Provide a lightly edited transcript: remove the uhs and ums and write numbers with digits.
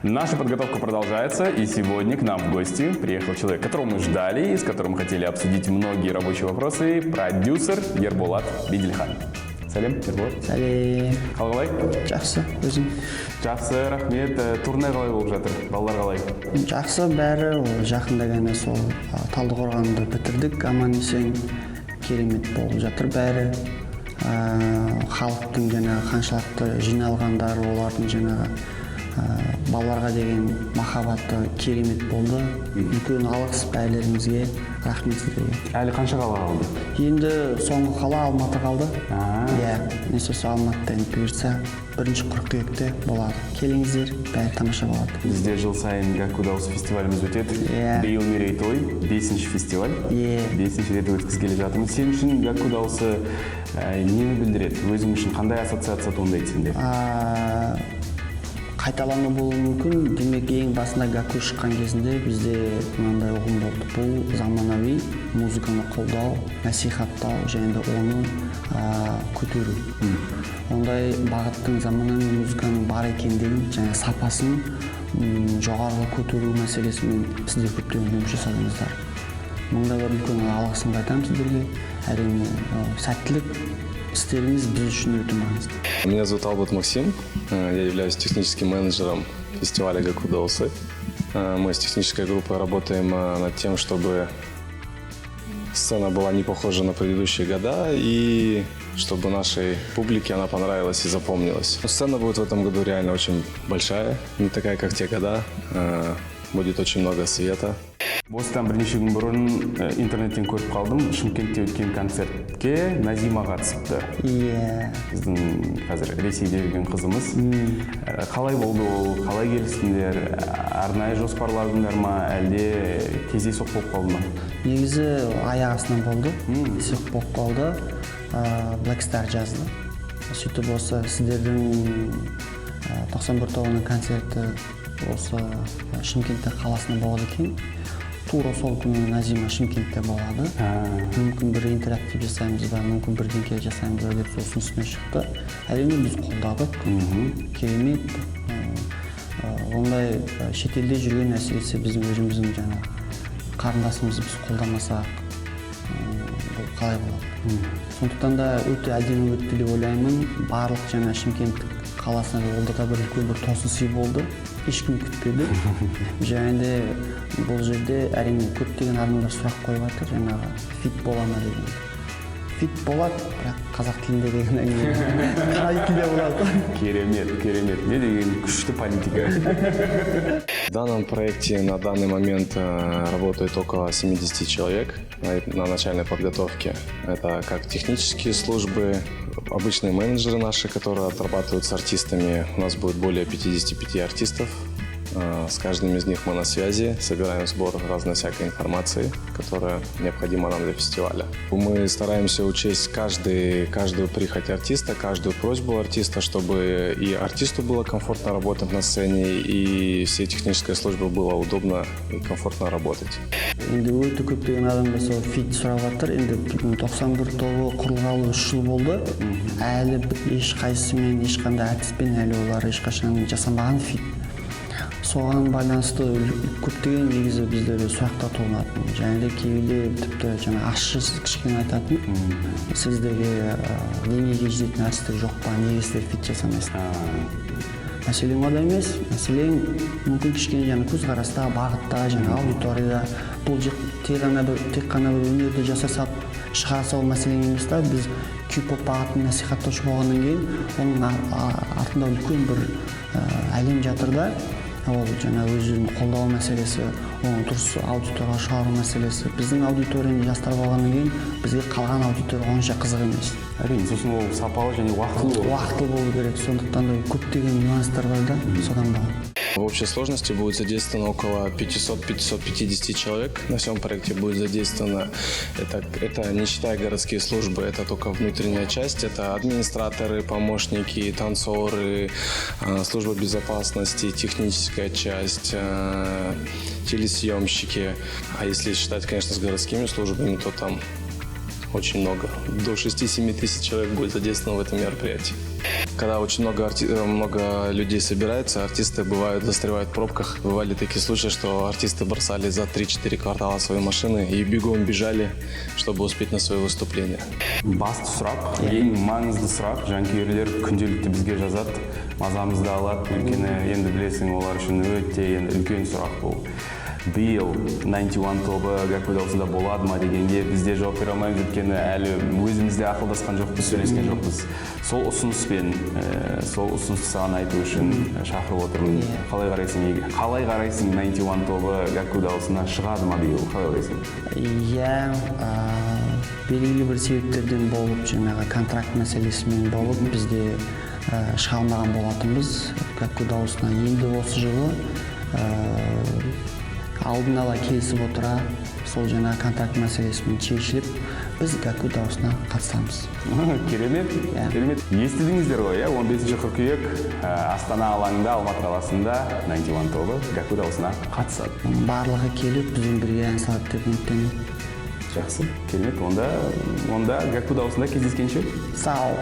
Наша подготовка продолжается, и сегодня к нам в гости приехал человек, которого мы ждали и с которым хотели обсудить многие рабочие вопросы, продюсер Ерболат Бидельхан. Сәлем, Ерболат. Сәлем. Қалай? Жақсы, өзің? Жақсы, рахмет. Турне қалай болып жатыр? Балалар қалай? Жақсы, бәрі жақында ғана сол Талдықорғанды бітірдік, аман есен, керемет болып жатыр бәрі. Халықтың қаншалықты жиналғандар, олардың балаларға деген махаббаты керемет болды. Үлкен алғыс бәрілеріңізге, рахмет сіздерге. Әлі қанша қала қалды? Енді соңғы қала Алматы қалды. Несесі Алматыда бұйыртса 1-қыркүйекте болады. Келіңіздер, бәрі тамаша болады. Бізде жыл сайын Гәкку дауысы фестиваліміз өтеді. Биыл мерейтой, 5-ші фестиваль. 5-ші рет өткізгелі жатырмыз. Сен үшін Гәкку дауысы нені білдіреді? Өзің үшін қандай ассоциация туындайды сенде? Қайталану болуы мүмкін. Демек, ең басында Гәкку шыққан кезінде бізде мынандай ұғым болды. Бұл заманауи музыканы қолдау, насихаттау және де оны көтеру. Ондай бағыттың заманауи музыканың бар екендігін және сапасын жоғарғы көтеру мәселесімен сіздер көптеген жұмыс жасадыңыздар. Мыңда бір үлкен алғысымды айтамын сіздерге. Әрине, сәттілік істеріңіз біз үшін өте маңызды. Меня зовут Албат Максим, я являюсь техническим менеджером фестиваля Гәкку дауысы. Мы с технической группой работаем над тем, чтобы сцена была не похожа на предыдущие года и чтобы нашей публике она понравилась и запомнилась. Сцена будет в этом году реально очень большая, не такая, как в те года. Будет очень много света. Осыдан бірнеше күн бұрын интернеттен көріп қалдым, Шымкентте өткен концертке Назима қатысыпты. Біздің қазір Ресейде жүрген қызымыз. Қалай болды ол, қалай келістіңдер, арнайы жоспарлардыңдар ма, әлде кездейсоқ болып қалды ма? Негізі аяқ астынан болды, кездейсоқ болып қалды. Black Star жазды. Сөйтіп осы сіздердің 91 тобының концерті осы Шымкентте қаласында болады екен. Тура сол күні Назима Шымкентте болады. Мүмкін бір интерактив жасаймыз ба, мүмкін бірдеңке жасаймыз ба деп сосын үстіне шықты. Әрине біз қолдадық. Керемет. Ондай шетелде жүрген әсіресе біздің өзіміздің қарындасымызды біз қолдамасақ, бұл қалай болады. Сондықтан да өте әдемі өтті деп ойлаймын. Барлық Шымкент қаласына олда да бір үлкен бір тосын сый болды. Ешкім күтпеді. Және де бұл жерде әрине көптеген адамдар сұрақ қойып жатыр, фит бола ма деген. Фит болады, бірақ қазақ тілінде деген қай тілде болады. Керемет. Не деген күшті политика. В данном проекте на данный момент работает около 70 человек на начальной подготовке. Это как технические службы, обычные менеджеры наши, которые отрабатывают с артистами. У нас будет более 55 артистов. С каждым из них мы на связи, собираем сбор разной всякой информации, которая необходима нам для фестиваля. Мы стараемся учесть каждую прихоть артиста, каждую просьбу артиста, чтобы и артисту было комфортно работать на сцене, и всей технической службе было удобно и комфортно работать. Енді өте көптеген адамдар сол фит сұрап жатыр. Енді 91 тобы құрылғалы 3 жыл болды. Әлі ешқайсымен, ешқандай артистпен әлі олар ешқашан жасамаған фит. Соған байланысты көптеген негізі біздер сұрақтар туындатын. Және де кейде тіпті ащы кішкене айтатын. Сіздерге деңгейге жететін артистер жоқ па, неге сіздер фит жасамайсыздар? Мәселен ода емес, мәселен мүмкін кішкене көзқараста, бағытта, аудиторияда бұл тек қана бір өнерді жасасап шығарса ол мәселен емес та, біз кей-поп бағытын насихаттаушы болғаннан кейін оның артында үлкен бір әлем жатыр да. Ол өзін қолдау мәселесі, оның дұрыс аудиторияға шығару мәселесі. Біздің аудиторияны жастар болғаннан кейін бізге қалған аудитория онша қызық емес. Әрине, сосын ол сапалы және уақытылы болу керек. Сондықтан да көптеген нюанстар бар да, содан ба. В общей сложности будет задействовано около 500-550 человек. На всем проекте будет задействовано, это не считая городские службы, это только внутренняя часть, это администраторы, помощники, танцоры, служба безопасности, техническая часть, телесъемщики. А если считать, конечно, с городскими службами, то там очень много. До 6-7 тысяч человек будет задействовано в этом мероприятии. Когда очень много людей собирается, артисты бывают застревают в пробках. Бывали такие случаи, что артисты бросали за 3-4 квартала свои машины и бегом бежали, чтобы успеть на свое выступление. Басты сұрақ, ең маңызды сұрақ, жанкүйерлер күнделікті бізге жазады, мазамызды алады, өйткені енді білесің, олар үшін өте үлкен сұрақ бұл. Биыл 91 тобы Гәкку дауысында болады ма дегенге бізде жауап бере алмаймыз, өйткені әлі өзімізде ақылдасқан жоқпыз, сөйлескен жоқпыз. Сол ұсыныспен, сол ұсынысты саған айту үшін шақырып отырмын. Қалай қарайсың 91 тобы Гәкку дауысына шығады ма биыл? Қалай ойлайсың? Иә, белгілі бір себептерден болып, жаңағы контракт мәселесімен болып, бізде шыға алмаған болатынбыз. Гәкку дауысына енді осы жылы алдын ала келісіп отыра, сол жаңа контракт мәселесімен шешіліп, біз Гәкку дауысына қатысамыз. Керемет, керемет. Естідіңіздер ғой, 15 қыркүйек Астана алаңында, Алматы қаласында 91 тобы Гәкку дауысына қатысады. Барлығы келіп, бізбен бірге ән салады деп үміттенемін. Жақсы, керемет. Онда Гәкку дауысында кездескенше. Сау.